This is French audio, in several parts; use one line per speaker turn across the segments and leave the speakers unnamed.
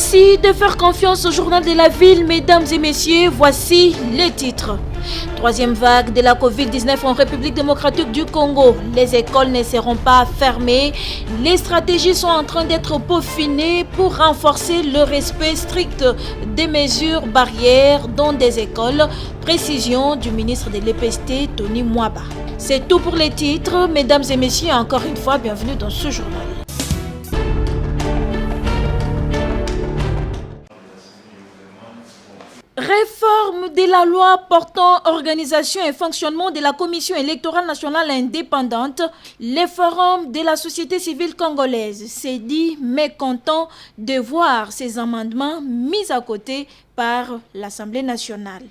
Merci de faire confiance au journal de la ville, mesdames et messieurs. Voici les titres. Troisième vague de la Covid-19 en République démocratique du Congo. Les écoles ne seront pas fermées. Les stratégies sont en train d'être peaufinées pour renforcer le respect strict des mesures barrières dans des écoles. Précision du ministre de l'EPST, Tony Mwaba. C'est tout pour les titres. Mesdames et messieurs, encore une fois, bienvenue dans ce journal. Réforme de la loi portant organisation et fonctionnement de la Commission électorale nationale indépendante, le Forum de la société civile congolaise s'est dit mécontent de voir ces amendements mis à côté par l'Assemblée nationale.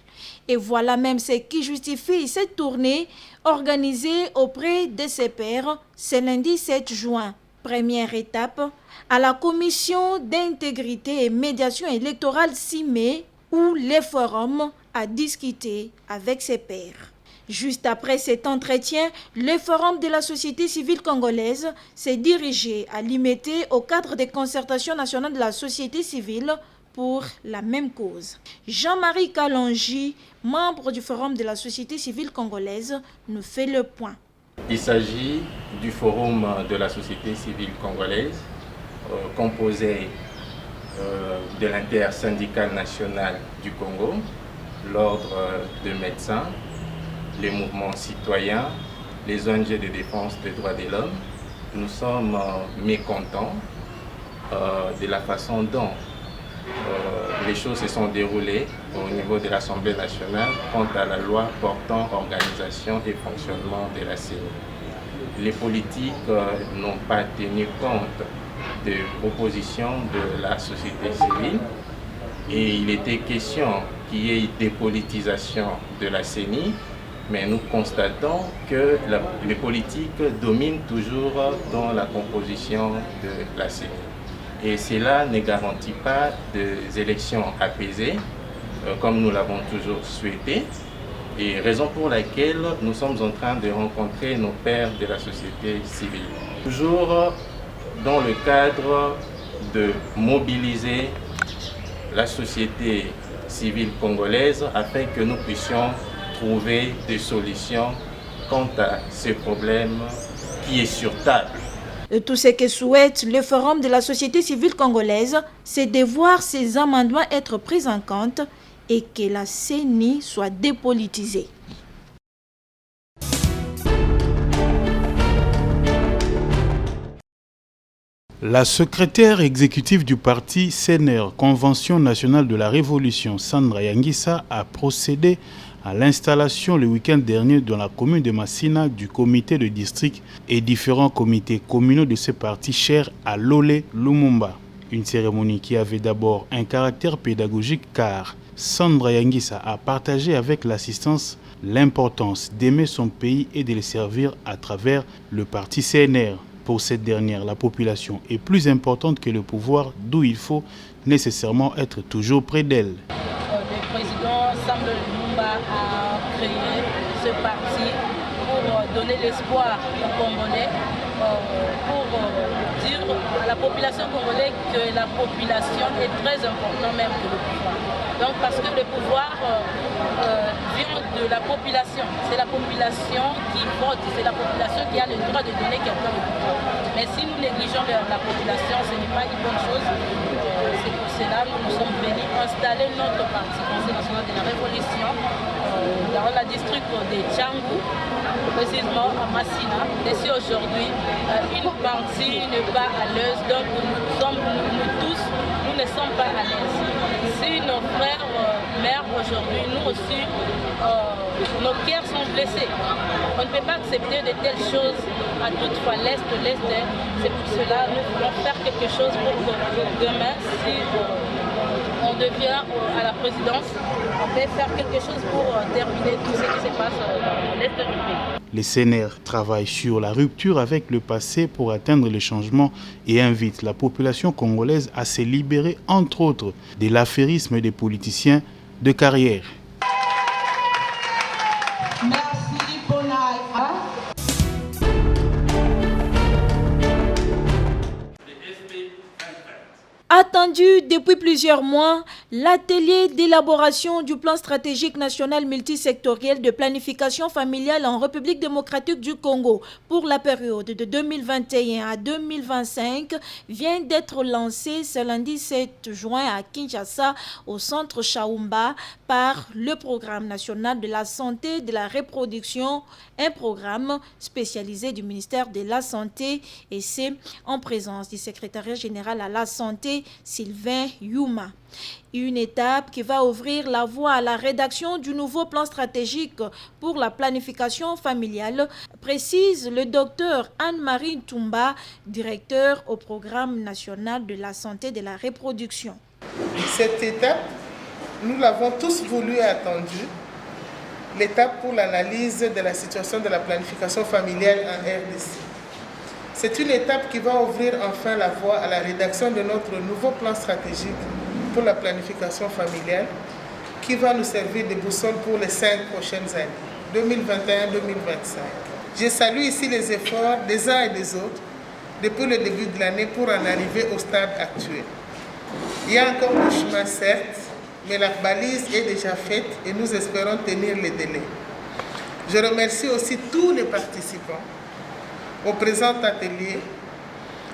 Et voilà même ce qui justifie cette tournée organisée auprès de ses pairs ce lundi 7 juin. Première étape à la Commission d'intégrité et médiation électorale CIME, où le forum a discuté avec ses pairs. Juste après cet entretien, le forum de la société civile congolaise s'est dirigé à l'IMET au cadre des concertations nationales de la société civile pour la même cause. Jean-Marie Kalonji, membre du forum de la société civile congolaise, nous fait le point.
Il s'agit du forum de la société civile congolaise composé de l'intersyndicale nationale du Congo, l'ordre de médecins, les mouvements citoyens, les ONG de défense des droits de l'homme. Nous sommes mécontents de la façon dont les choses se sont déroulées au niveau de l'Assemblée nationale quant à la loi portant organisation et fonctionnement de la CENI. Les politiques n'ont pas tenu compte de propositions de la société civile et il était question qu'il y ait une dépolitisation de la CENI, mais nous constatons que les politiques dominent toujours dans la composition de la CENI. Et cela ne garantit pas des élections apaisées, comme nous l'avons toujours souhaité, et raison pour laquelle nous sommes en train de rencontrer nos pairs de la société civile. Toujours dans le cadre de mobiliser la société civile congolaise afin que nous puissions trouver des solutions quant à ce problème qui est sur table.
Tout ce que souhaite le Forum de la société civile congolaise, c'est de voir ces amendements être pris en compte et que la CENI soit dépolitisée.
La secrétaire exécutive du parti CNR, Convention nationale de la Révolution, Sandra Yangisa, a procédé à l'installation le week-end dernier dans la commune de Massina du comité de district et différents comités communaux de ce parti cher à Lolé Lumumba. Une cérémonie qui avait d'abord un caractère pédagogique car Sandra Yangisa a partagé avec l'assistance l'importance d'aimer son pays et de le servir à travers le parti CNR. Pour cette dernière, la population est plus importante que le pouvoir, d'où il faut nécessairement être toujours près d'elle.
Le président Sandra Lumumba a créé ce parti pour donner l'espoir aux Congolais, pour dire à la population congolaise que la population est très importante même que le pouvoir. Donc parce que le pouvoir vient de la population. C'est la population qui vote, c'est la population qui a le droit de donner quelqu'un le pouvoir. Mais si nous négligeons la population, ce n'est pas une bonne chose. C'est pour cela que nous sommes venus installer notre parti, Conseil national de la Révolution, dans le district de Tchangou, précisément à Massina. Et si aujourd'hui, une partie n'est pas à l'aise, donc nous tous, nous ne sommes pas à l'aise. Si nos frères, mères aujourd'hui, nous aussi, nos cœurs sont blessés. On ne peut pas accepter de telles choses à toute fois l'Est. C'est pour cela que nous voulons faire quelque chose pour que demain, si on devient à la présidence, on peut faire quelque chose pour terminer tout ce qui se passe dans l'Est du pays.
Les CNR travaillent sur la rupture avec le passé pour atteindre le changement et invitent la population congolaise à se libérer, entre autres, de l'affairisme des politiciens de carrière.
Merci pour
À Attendu depuis plusieurs mois, l'atelier d'élaboration du plan stratégique national multisectoriel de planification familiale en République démocratique du Congo pour la période de 2021 à 2025 vient d'être lancé ce lundi 7 juin à Kinshasa au centre Chaumba par le programme national de la santé et de la reproduction, un programme spécialisé du ministère de la Santé, et c'est en présence du secrétariat général à la santé Sylvain Yuma. Une étape qui va ouvrir la voie à la rédaction du nouveau plan stratégique pour la planification familiale, précise le docteur Anne-Marie Toumba, directeur au programme national de la santé et de la reproduction.
Cette étape, nous l'avons tous voulu et attendue, l'étape pour l'analyse de la situation de la planification familiale en RDC. C'est une étape qui va ouvrir enfin la voie à la rédaction de notre nouveau plan stratégique pour la planification familiale qui va nous servir de boussole pour les 5 prochaines années, 2021-2025. Je salue ici les efforts des uns et des autres depuis le début de l'année pour en arriver au stade actuel. Il y a encore du chemin, certes, mais la balise est déjà faite et nous espérons tenir les délais. Je remercie aussi tous les participants au présent atelier.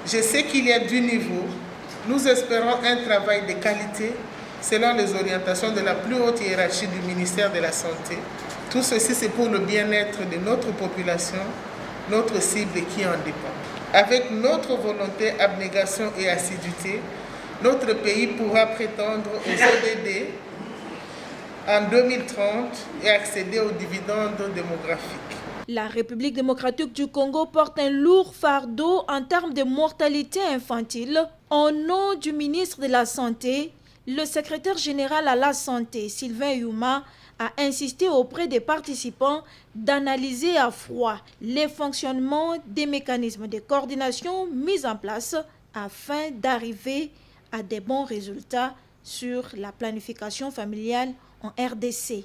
Je sais qu'il y a du niveau. Nous espérons un travail de qualité selon les orientations de la plus haute hiérarchie du ministère de la Santé. Tout ceci, c'est pour le bien-être de notre population, notre cible qui en dépend. Avec notre volonté, abnégation et assiduité, notre pays pourra prétendre aux ODD en 2030 et accéder aux dividendes démographiques.
La République démocratique du Congo porte un lourd fardeau en termes de mortalité infantile. Au nom du ministre de la Santé, le secrétaire général à la Santé, Sylvain Yuma, a insisté auprès des participants d'analyser à froid les fonctionnements des mécanismes de coordination mis en place afin d'arriver à des bons résultats sur la planification familiale en RDC.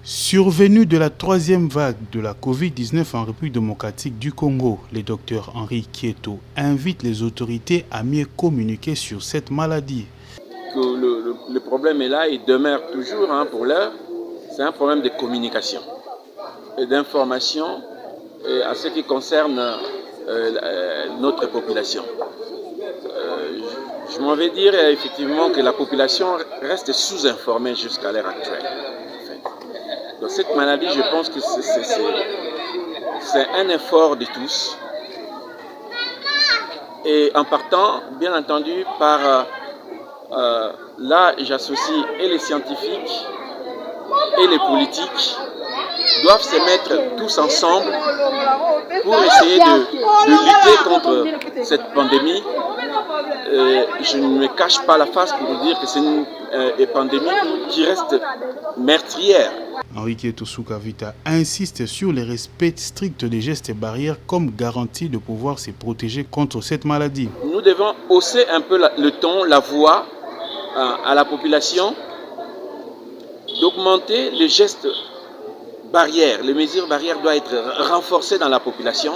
Survenue de la troisième vague de la Covid-19 en République démocratique du Congo, le docteur Henri Kieto invite les autorités à mieux communiquer sur cette maladie.
Le problème est là, il demeure toujours pour l'heure. C'est un problème de communication et d'information à ce qui concerne notre population. Je m'en vais dire effectivement que la population reste sous-informée jusqu'à l'heure actuelle. Dans cette maladie, je pense que c'est un effort de tous. Et en partant, bien entendu, par là, j'associe et les scientifiques et les politiques doivent se mettre tous ensemble pour essayer de lutter contre cette pandémie. Je ne me cache pas la face pour vous dire que c'est une pandémie qui reste meurtrière.
Henri Kieto Soukavita insiste sur le respect strict des gestes et barrières comme garantie de pouvoir se protéger contre cette maladie.
Nous devons hausser un peu le ton, la voix à la population, d'augmenter les gestes barrières. Les mesures barrières doivent être renforcées dans la population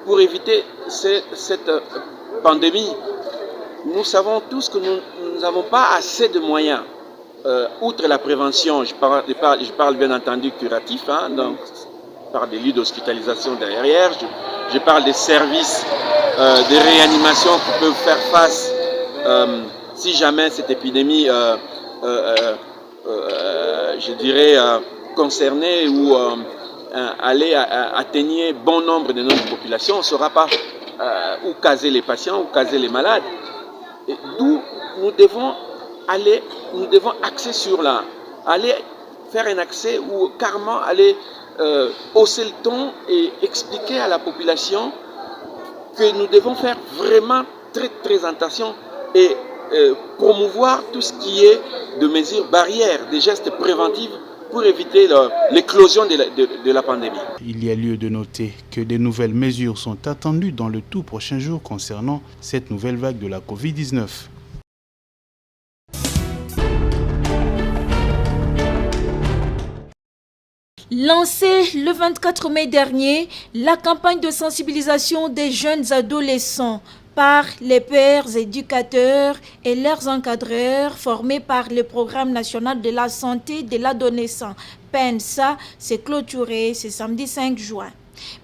pour éviter cette pandémie. Nous savons tous que nous n'avons pas assez de moyens. Outre la prévention, je parle bien entendu curatif, donc je parle des lits d'hospitalisation derrière, je parle des services de réanimation qui peuvent faire face si jamais cette épidémie, je dirais, concernée ou aller atteigner bon nombre de notre population, on ne saura pas où caser les patients, où caser les malades. D'où nous devons axer sur aller faire un accès ou carrément aller hausser le ton et expliquer à la population que nous devons faire vraiment très très attention et promouvoir tout ce qui est de mesures barrières, des gestes préventifs pour éviter l'éclosion de la pandémie.
Il y a lieu de noter que des nouvelles mesures sont attendues dans le tout prochain jour concernant cette nouvelle vague de la Covid-19.
Lancée le 24 mai dernier, la campagne de sensibilisation des jeunes adolescents par les pères éducateurs et leurs encadreurs formés par le Programme national de la santé de l'adolescent, PENSA, s'est clôturée ce samedi 5 juin.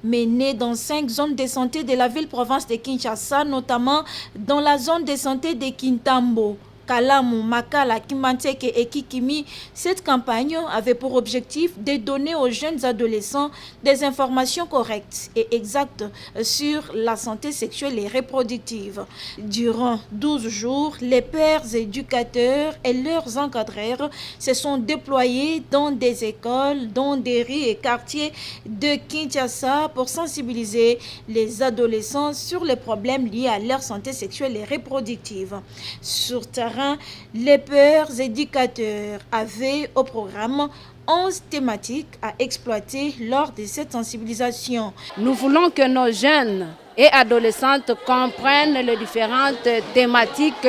Menée dans 5 zones de santé de la ville-province de Kinshasa, notamment dans la zone de santé de Kintambo, Kalamu, Makala, Kimanteke et Kikimi, cette campagne avait pour objectif de donner aux jeunes adolescents des informations correctes et exactes sur la santé sexuelle et reproductive. Durant 12 jours, les pères éducateurs et leurs encadreurs se sont déployés dans des écoles, dans des rues et quartiers de Kinshasa pour sensibiliser les adolescents sur les problèmes liés à leur santé sexuelle et reproductive. Sur terrain, les pères éducateurs avaient au programme 11 thématiques à exploiter lors de cette sensibilisation.
Nous voulons que nos jeunes et adolescentes comprennent les différentes thématiques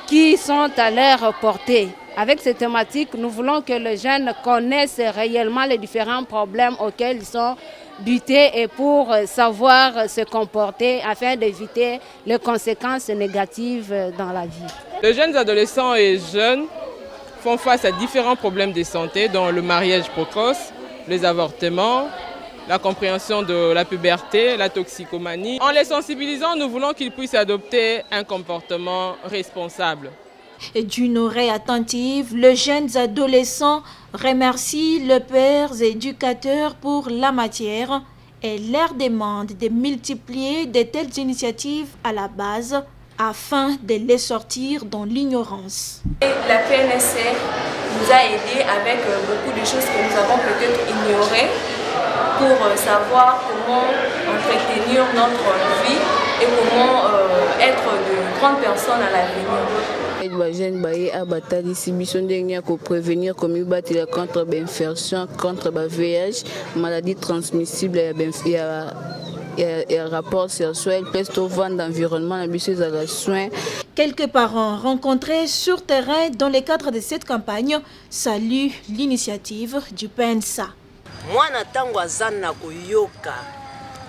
qui sont à leur portée. Avec ces thématiques, nous voulons que les jeunes connaissent réellement les différents problèmes auxquels ils sont butés et pour savoir se comporter afin d'éviter les conséquences négatives dans la vie.
Les jeunes adolescents et jeunes font face à différents problèmes de santé, dont le mariage précoce, les avortements, la compréhension de la puberté, la toxicomanie. En les sensibilisant, nous voulons qu'ils puissent adopter un comportement responsable.
D'une oreille attentive, les jeunes adolescents remercient les pères éducateurs pour la matière et leur demandent de multiplier de telles initiatives à la base afin de les sortir dans l'ignorance.
La PNSC nous a aidés avec beaucoup de choses que nous avons peut-être ignorées pour savoir comment entretenir notre vie et comment être de grandes personnes à l'avenir.
Prévenir contre l'infection, contre le VIH, maladie transmissible et rapport sexuel, peste au vent d'environnement, les soins.
Quelques parents rencontrés sur terrain dans le cadre de cette campagne saluent l'initiative du PENSA.
Mwana tango azana koyoka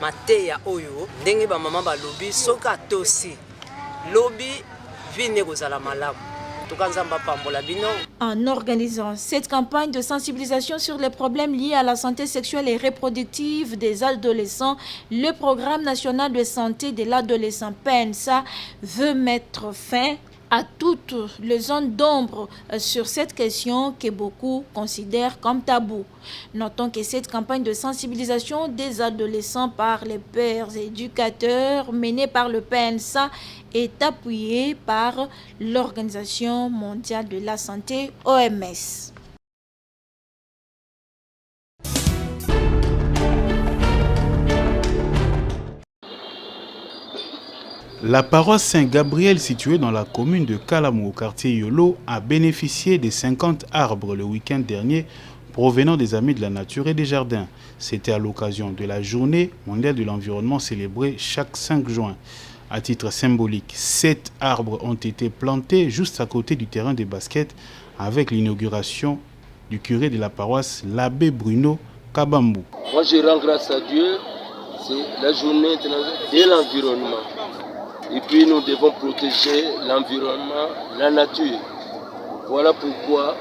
mateya oyo ndenge ba mama ba lobi soka tosi lobi vine kozala malamu.
En organisant cette campagne de sensibilisation sur les problèmes liés à la santé sexuelle et reproductive des adolescents, le Programme national de santé de l'adolescent PENSA veut mettre fin à toutes les zones d'ombre sur cette question que beaucoup considèrent comme tabou. Notons que cette campagne de sensibilisation des adolescents par les pères éducateurs menée par le PENSA est appuyée par l'Organisation mondiale de la santé, OMS.
La paroisse Saint-Gabriel, située dans la commune de Kalamu, au quartier Yolo, a bénéficié des 50 arbres le week-end dernier provenant des Amis de la Nature et des Jardins. C'était à l'occasion de la Journée mondiale de l'environnement célébrée chaque 5 juin. À titre symbolique, 7 arbres ont été plantés juste à côté du terrain de basket avec l'inauguration du curé de la paroisse, l'abbé Bruno Kabambou.
Moi, je rends grâce à Dieu, c'est la journée de l'environnement. Et puis nous devons protéger l'environnement, la nature. Voilà pourquoi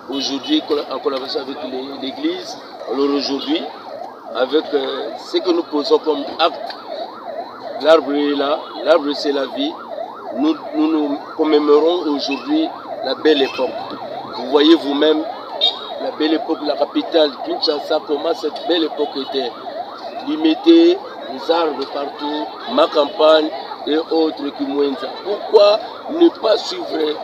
aujourd'hui, en collaboration avec l'Église, alors aujourd'hui, avec ce que nous posons comme acte, l'arbre est là, l'arbre c'est la vie, nous commémorons aujourd'hui la belle époque. Vous voyez vous-même la belle époque, la capitale, Kinshasa, comment cette belle époque était. Limiter les arbres partout, ma campagne, et autres qui Mwenza. Pourquoi ne pas suivre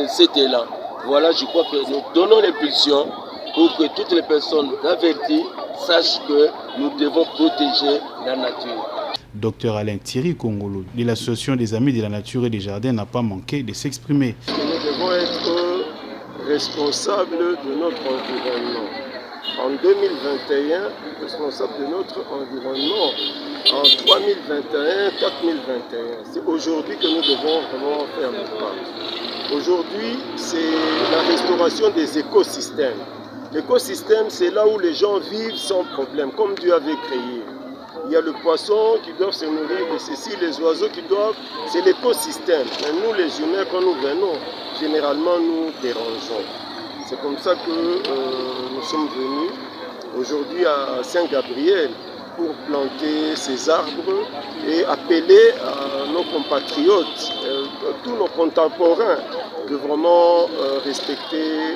cet élan? Voilà, je crois que nous donnons l'impulsion pour que toutes les personnes averties sachent que nous devons protéger la nature.
Dr Alain Thierry Kongolo de l'Association des Amis de la Nature et des Jardins n'a pas manqué de s'exprimer.
Nous devons être responsables de notre environnement. En 2021, responsable de notre environnement. En 3021, 4021. C'est aujourd'hui que nous devons vraiment faire le pas. Aujourd'hui, c'est la restauration des écosystèmes. L'écosystème, c'est là où les gens vivent sans problème, comme Dieu avait créé. Il y a le poisson qui doit se nourrir de ceci, les oiseaux qui doivent... C'est l'écosystème. Mais nous, les humains, quand nous venons, généralement, nous dérangeons. C'est comme ça que nous sommes venus aujourd'hui à Saint-Gabriel pour planter ces arbres et appeler à nos compatriotes, tous nos contemporains, de vraiment respecter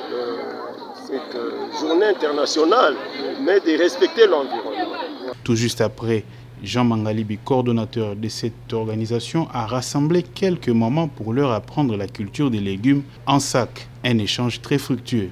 cette journée internationale, mais de respecter l'environnement.
Tout juste après, Jean Mangalibi, coordonnateur de cette organisation, a rassemblé quelques mamans pour leur apprendre la culture des légumes en sac. Un échange très fructueux.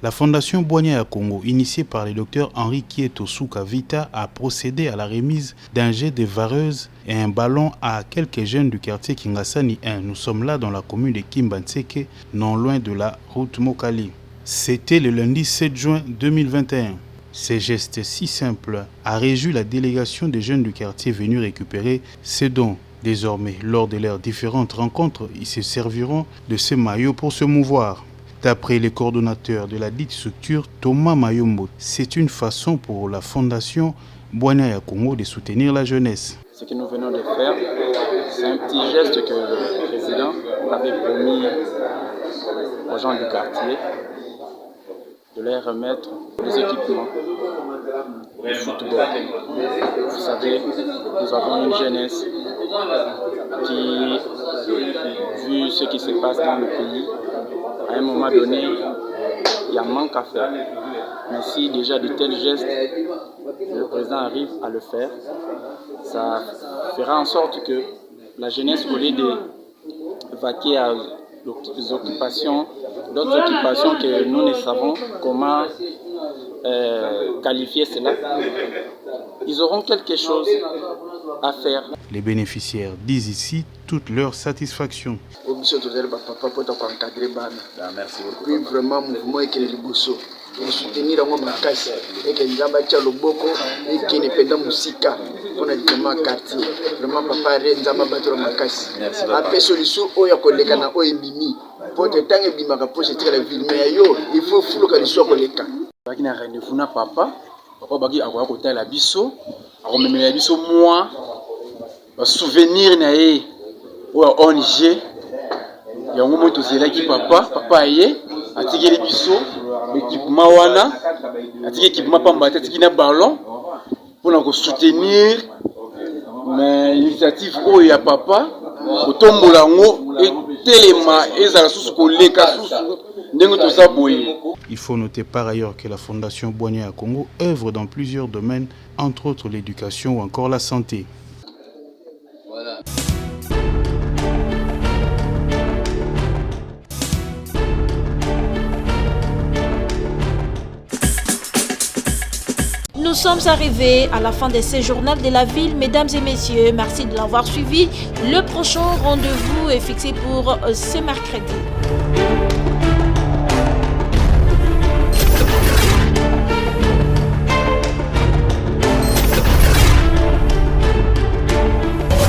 La Fondation Boigna Congo, initiée par le docteur Henri Kieto Soukavita, a procédé à la remise d'un jet de vareuse et un ballon à quelques jeunes du quartier Kingasani 1. Nous sommes là dans la commune de Kimbanseke, non loin de la route Mokali. C'était le lundi 7 juin 2021. Ces gestes si simples a réjoui la délégation des jeunes du quartier venus récupérer ces dons. Désormais, lors de leurs différentes rencontres, ils se serviront de ces maillots pour se mouvoir. D'après les coordonnateurs de la dite structure, Thomas Mayombo, c'est une façon pour la Fondation Boigna Congo de soutenir la jeunesse.
Ce que nous venons de faire, c'est un petit geste que le président avait promis aux gens du quartier de leur remettre des équipements de football. Vous savez, nous avons une jeunesse qui, vu ce qui se passe dans le pays, à un moment donné, il y a un manque à faire. Mais si déjà de tels gestes, le président arrive à le faire, ça fera en sorte que la jeunesse, au lieu de vaquer à d'autres occupations que nous ne savons comment qualifier cela, ils auront quelque chose à faire.
Les bénéficiaires disent ici toute leur satisfaction.
Merci beaucoup.
Oui, vraiment, mouvement est le bousseau. Pour soutenir mon makasi et que nous avons le boko et qui n'est pas dans musica. On a vraiment quartier. Vraiment, papa, Renza m'a battu le makasi. Après, solution, on y a collègue na o mimi. Pour te tanguer bimaka pour se tirer la ville, mais yo, il faut flou que le soit collègue.
Baki na rendez-vous na papa baki akoya kota la biso, akomemela la biso moi, ba souvenir na ye o ONG. Yango mo to zelaki papa ye atikeli biso équipement wana, atikeli équipement pamba atiki na ballon pour ko soutenir mais initiative o ya papa kotombola ngo et telema ezala susu koleka susu ndenge to za boye.
Il faut noter par ailleurs que la Fondation Boigna Congo œuvre dans plusieurs domaines, entre autres l'éducation ou encore la santé. Voilà.
Nous sommes arrivés à la fin de ce journal de la ville. Mesdames et messieurs, merci de l'avoir suivi. Le prochain rendez-vous est fixé pour ce mercredi.